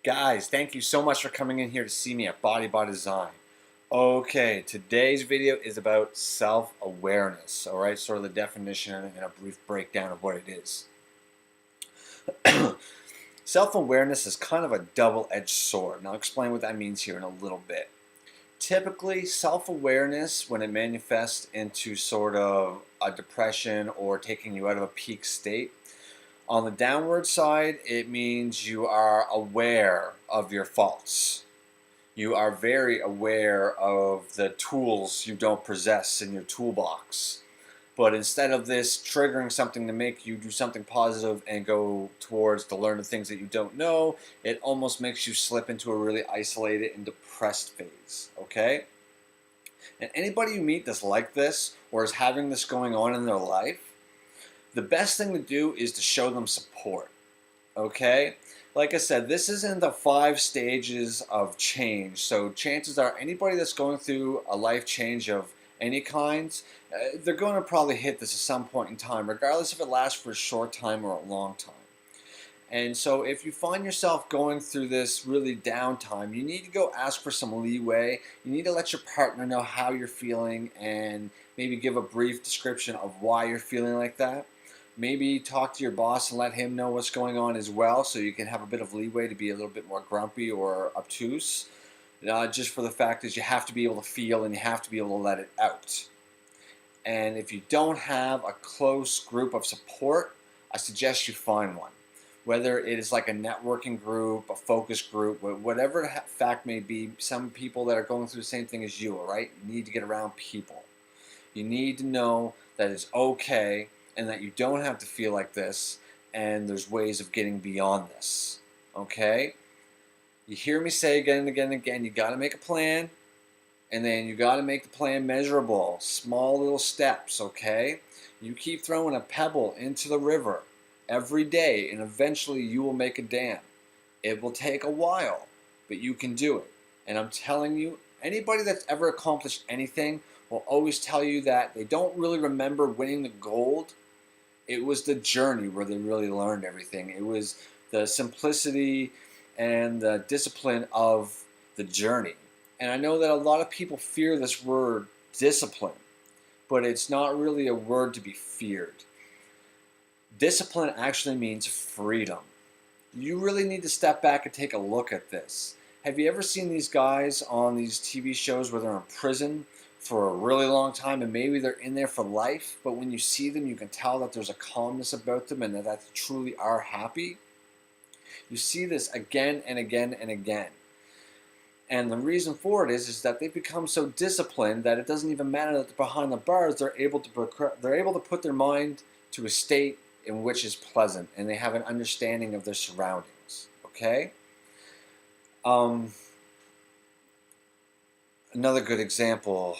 Guys, thank you so much for coming in here to see me at Body by Design. Okay, today's video is about self-awareness, all right? Sort of the definition and a brief breakdown of what it is. Self-awareness is kind of a double-edged sword, and I'll explain what that means here in a little bit. Typically, self-awareness, when it manifests into sort of a depression or taking you out of a peak state, on the downward side, it means you are aware of your faults. You are very aware of the tools you don't possess in your toolbox. But instead of this triggering something to make you do something positive and go towards to learn the things that you don't know, it almost makes you slip into a really isolated and depressed phase, okay? And anybody you meet that's like this or is having this going on in their life, the best thing to do is to show them support, okay? Like I said, this is in the 5 stages of change. So chances are anybody that's going through a life change of any kinds, they're going to probably hit this at some point in time, regardless if it lasts for a short time or a long time. And so if you find yourself going through this really downtime, you need to go ask for some leeway. You need to let your partner know how you're feeling and maybe give a brief description of why you're feeling like that. Maybe talk to your boss and let him know what's going on as well, so you can have a bit of leeway to be a little bit more grumpy or obtuse. Just for the fact that you have to be able to feel and you have to be able to let it out. And if you don't have a close group of support, I suggest you find one. Whether it is like a networking group, a focus group, whatever the fact may be, some people that are going through the same thing as you, all right? You need to get around people. You need to know that it's okay and that you don't have to feel like this, and there's ways of getting beyond this, okay? You hear me say again and again and again, you got to make a plan, and then you got to make the plan measurable, small little steps, okay? You keep throwing a pebble into the river every day, and eventually you will make a dam. It will take a while, but you can do it. And I'm telling you, anybody that's ever accomplished anything will always tell you that they don't really remember winning the gold. It was the journey where they really learned everything. It was the simplicity and the discipline of the journey. And I know that a lot of people fear this word discipline, but it's not really a word to be feared. Discipline actually means freedom. You really need to step back and take a look at this. Have you ever seen these guys on these TV shows where they're in prison for a really long time and maybe they're in there for life, but when you see them you can tell that there's a calmness about them and that they truly are happy? You see this again and again and again. And the reason for it is that they've become so disciplined that it doesn't even matter that they're behind the bars. They're able to put their mind to a state in which is pleasant, and they have an understanding of their surroundings, okay? Another good example